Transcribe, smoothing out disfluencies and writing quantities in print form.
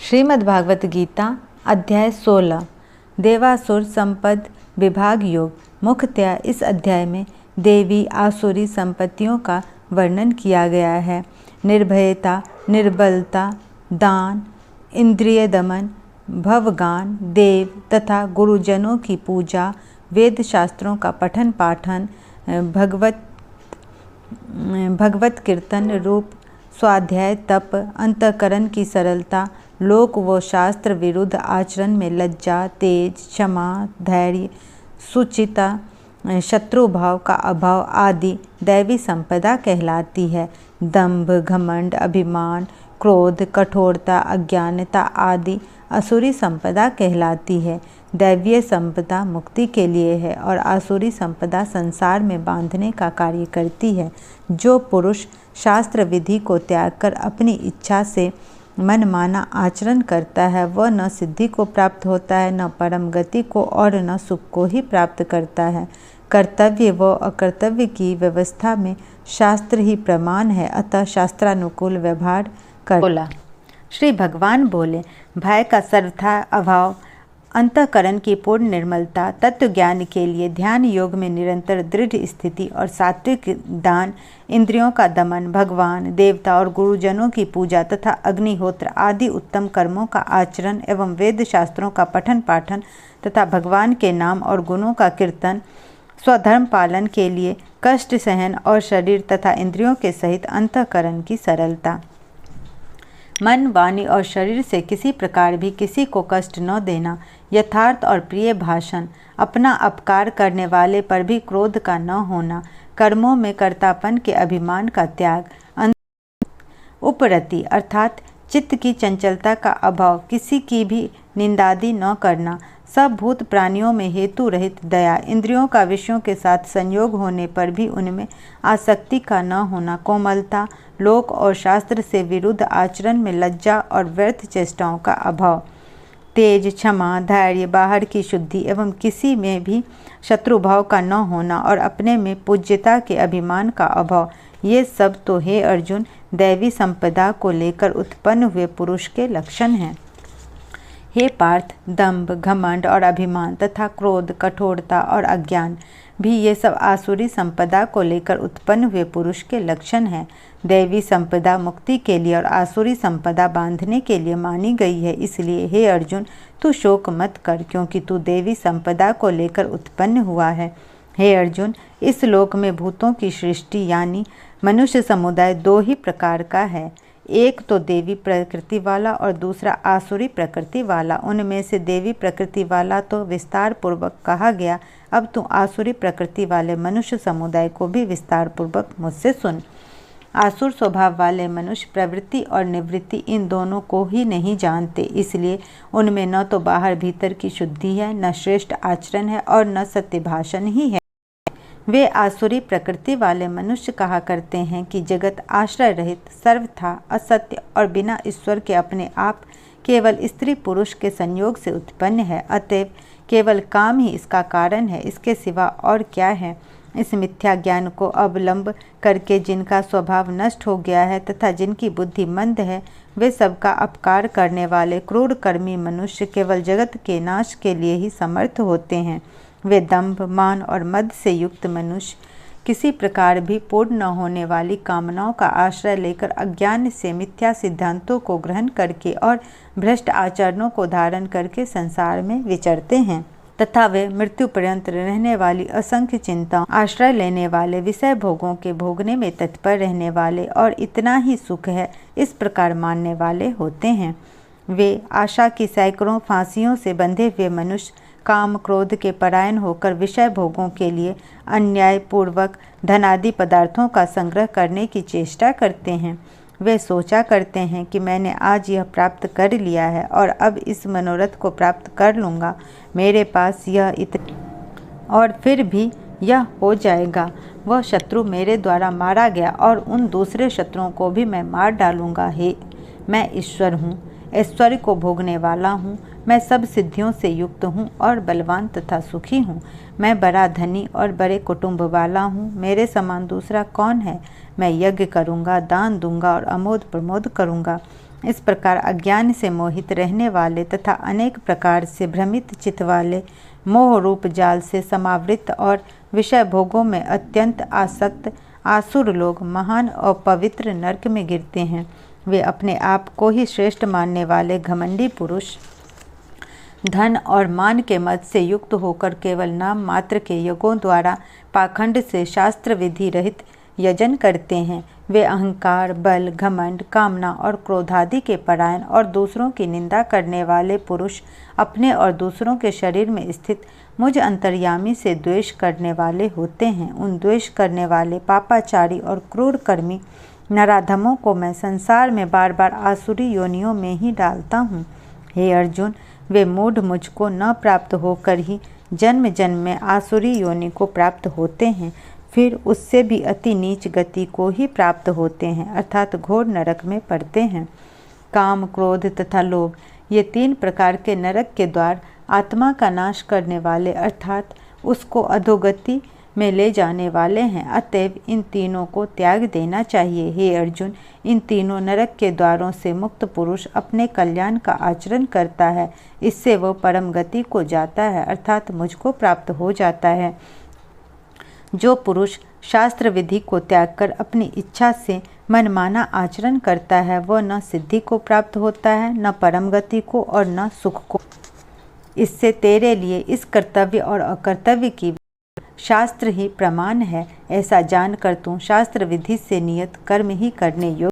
श्रीमद्भागवत गीता अध्याय 16 देवासुर संपद विभाग योग। मुख्यतया इस अध्याय में देवी आसुरी संपत्तियों का वर्णन किया गया है। निर्भयता, निर्बलता, दान, इंद्रिय दमन, भवगान, देव तथा गुरुजनों की पूजा, वेद शास्त्रों का पठन पाठन, भगवत कीर्तन रूप स्वाध्याय, तप, अंतःकरण की सरलता, लोक व शास्त्र विरुद्ध आचरण में लज्जा, तेज, क्षमा, धैर्य, सुचिता, शत्रुभाव का अभाव आदि दैवी संपदा कहलाती है। दंभ, घमंड, अभिमान, क्रोध, कठोरता, अज्ञानता आदि असुरी संपदा कहलाती है। दैवीय संपदा मुक्ति के लिए है और आसुरी संपदा संसार में बांधने का कार्य करती है। जो पुरुष शास्त्र विधि को त्याग कर अपनी इच्छा से मनमाना आचरण करता है वह न सिद्धि को प्राप्त होता है, न परम गति को और न सुख को ही प्राप्त करता है। कर्तव्य व अकर्तव्य की व्यवस्था में शास्त्र ही प्रमाण है, अतः शास्त्रानुकूल व्यवहार कर। बोला श्री भगवान बोले, भय का सर्वथा अभाव, अंतःकरण की पूर्ण निर्मलता, तत्व ज्ञान के लिए ध्यान योग में निरंतर दृढ़ स्थिति और सात्विक दान, इंद्रियों का दमन, भगवान, देवता और गुरुजनों की पूजा तथा अग्निहोत्र आदि उत्तम कर्मों का आचरण एवं वेद शास्त्रों का पठन पाठन तथा भगवान के नाम और गुणों का कीर्तन, स्वधर्म पालन के लिए कष्ट सहन और शरीर तथा इंद्रियों के सहित अंतःकरण की सरलता, मन, वाणी और शरीर से किसी प्रकार भी किसी को कष्ट न देना, यथार्थ और प्रिय भाषण, अपना अपकार करने वाले पर भी क्रोध का न होना, कर्मों में कर्तापन के अभिमान का त्याग, उपरति अर्थात चित्त की चंचलता का अभाव, किसी की भी निंदादि न करना, सब भूत प्राणियों में हेतु रहित दया, इंद्रियों का विषयों के साथ संयोग होने पर भी उनमें आसक्ति का न होना, कोमलता, लोक और शास्त्र से विरुद्ध आचरण में लज्जा और व्यर्थ चेष्टाओं का अभाव, तेज, क्षमा, धैर्य, बाहर की शुद्धि एवं किसी में भी शत्रुभाव का न होना और अपने में पूज्यता के अभिमान का अभाव, ये सब तो हे अर्जुन दैवी संपदा को लेकर उत्पन्न हुए पुरुष के लक्षण हैं। हे पार्थ, दंभ, घमंड और अभिमान तथा क्रोध, कठोरता और अज्ञान भी ये सब आसुरी संपदा को लेकर उत्पन्न हुए पुरुष के लक्षण हैं। दैवी संपदा मुक्ति के लिए और आसुरी संपदा बांधने के लिए मानी गई है। इसलिए हे अर्जुन, तू शोक मत कर, क्योंकि तू देवी संपदा को लेकर उत्पन्न हुआ है। हे अर्जुन, इस लोक में भूतों की सृष्टि यानी मनुष्य समुदाय दो ही प्रकार का है, एक तो देवी प्रकृति वाला और दूसरा आसुरी प्रकृति वाला। उनमें से देवी प्रकृति वाला तो विस्तार पूर्वक कहा गया, अब तू आसुरी प्रकृति वाले मनुष्य समुदाय को भी विस्तार पूर्वक मुझसे सुन। आसुर स्वभाव वाले मनुष्य प्रवृत्ति और निवृत्ति इन दोनों को ही नहीं जानते, इसलिए उनमें न तो बाहर भीतर की शुद्धि है, न श्रेष्ठ आचरण है और न सत्य भाषण ही है। वे आसुरी प्रकृति वाले मनुष्य कहा करते हैं कि जगत आश्रय रहित, सर्वथा असत्य और बिना ईश्वर के अपने आप केवल स्त्री पुरुष के संयोग से उत्पन्न है, अतएव केवल काम ही इसका कारण है, इसके सिवा और क्या है। इस मिथ्या ज्ञान को अवलंब करके जिनका स्वभाव नष्ट हो गया है तथा जिनकी बुद्धि मंद है, वे सबका अपकार करने वाले क्रूर कर्मी मनुष्य केवल जगत के नाश के लिए ही समर्थ होते हैं। वे दंभ, मान और मद से युक्त मनुष्य किसी प्रकार भी पूर्ण न होने वाली कामनाओं का आश्रय लेकर अज्ञान से मिथ्या सिद्धांतों को ग्रहण करके और भ्रष्ट आचरणों को धारण करके संसार में विचरते हैं तथा वे मृत्यु पर्यंत रहने वाली असंख्य चिंताओं, आश्रय लेने वाले विषय भोगों के भोगने में तत्पर रहने वाले और इतना ही सुख है इस प्रकार मानने वाले होते हैं। वे आशा की सैकड़ों फांसियों से बंधे हुए मनुष्य काम क्रोध के परायण होकर विषय भोगों के लिए अन्यायपूर्वक धनादि पदार्थों का संग्रह करने की चेष्टा करते हैं। वे सोचा करते हैं कि मैंने आज यह प्राप्त कर लिया है और अब इस मनोरथ को प्राप्त कर लूँगा, मेरे पास यह इतना और फिर भी यह हो जाएगा। वह शत्रु मेरे द्वारा मारा गया और उन दूसरे शत्रुओं को भी मैं मार डालूँगा। हे, मैं ईश्वर हूँ, ऐश्वर्य को भोगने वाला हूँ, मैं सब सिद्धियों से युक्त हूँ और बलवान तथा सुखी हूँ। मैं बड़ा धनी और बड़े कुटुंब वाला हूँ, मेरे समान दूसरा कौन है। मैं यज्ञ करूँगा, दान दूंगा और अमोद प्रमोद करूँगा। इस प्रकार अज्ञान से मोहित रहने वाले तथा अनेक प्रकार से भ्रमित चित्त वाले, मोह रूप जाल से समावृत और विषय भोगों में अत्यंत आसक्त आसुर लोग महान और पवित्र नरक में गिरते हैं। वे अपने आप को ही श्रेष्ठ मानने वाले घमंडी पुरुष धन और मान के मद से युक्त होकर केवल नाम मात्र के यज्ञों द्वारा पाखंड से शास्त्र विधि रहित यजन करते हैं। वे अहंकार, बल, घमंड, कामना और क्रोधादि के परायण और दूसरों की निंदा करने वाले पुरुष अपने और दूसरों के शरीर में स्थित मुझ अंतर्यामी से द्वेष करने वाले होते हैं। उन द्वेष करने वाले पापाचारी और क्रूर कर्मी नराधमों को मैं संसार में बार बार आसुरी योनियों में ही डालता हूँ। हे अर्जुन, वे मूढ़ मुझको न प्राप्त होकर ही जन्म जन्म में आसुरी योनि को प्राप्त होते हैं, फिर उससे भी अति नीच गति को ही प्राप्त होते हैं, अर्थात घोर नरक में पड़ते हैं। काम, क्रोध तथा लोभ ये 3 प्रकार के नरक के द्वार आत्मा का नाश करने वाले अर्थात उसको अधोगति में ले जाने वाले हैं। अतएव इन तीनों को त्याग देना चाहिए। हे अर्जुन, इन तीनों नरक के द्वारों से मुक्त पुरुष अपने कल्याण का आचरण करता है, इससे वह परम गति को जाता है, अर्थात मुझको प्राप्त हो जाता है। जो पुरुष शास्त्र विधि को त्याग कर अपनी इच्छा से मनमाना आचरण करता है, वह न सिद्धि को प्राप्त होता है, न परम गति को और न सुख को। इससे तेरे लिए इस कर्तव्य और अकर्तव्य की शास्त्र ही प्रमाण है। ऐसा जानकर तू शास्त्र विधि से नियत कर्म ही करने योग्य